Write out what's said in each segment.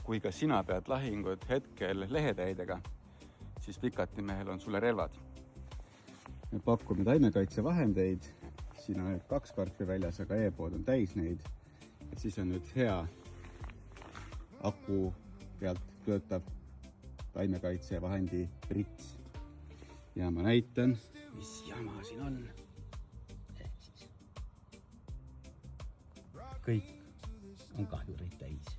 kui ka sina pead lahingud hetkel lehetäidega, siis Pikatimehel on sulle relvad. Me pakume taimekaitsevahendeid, siin on nüüd 2 karpi väljas, aga e-pood on täis neid. Ja siis on nüüd hea aku pealt töötav taimekaitsevahendi prits. Ja ma näitan, mis jama siin on. Kõik on kahjureid täis.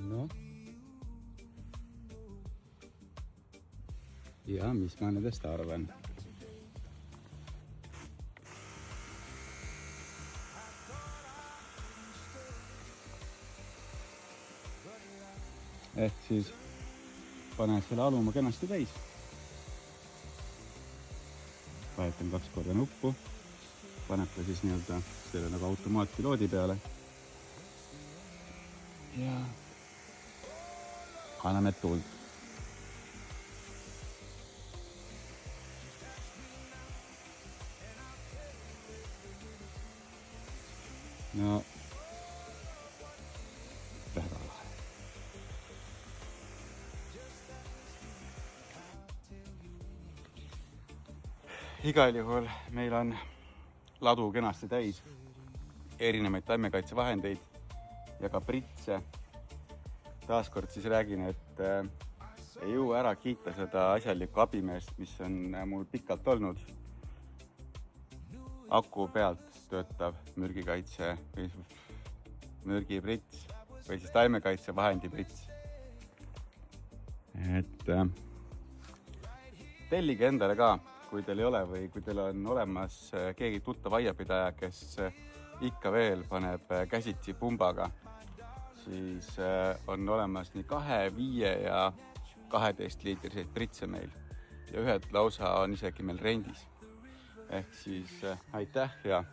No. Ja mis ma nendest arvan? Ehk siis pane selle aluma kenasti täis. Vahetan 2 korda nuppu. Paneb ta siis nii-öelda selle nagu automaatpiloodi peale. Ja anname tuld. No, väga lahe. Igal juhul meil on ladu kenasti täis erinevaid taimekaitsevahendeid ja ka pritse. Taaskord siis räägin, et ei jõua ära kiita seda asjalikku abimeest, mis on mul pikalt olnud. Aku pealt töötav mürgikaitse või mürgiprits või siis taimekaitsevahendi prits. Et tellige endale ka, kui teil ei ole või kui teil on olemas keegi tuttav aiapidaja, kes ikka veel paneb käsitsi pumbaga, siis on olemas nii 2, 5 ja 12 liitriseid pritse meil ja ühed lausa on isegi meil rendis. Ehk siis aitäh ja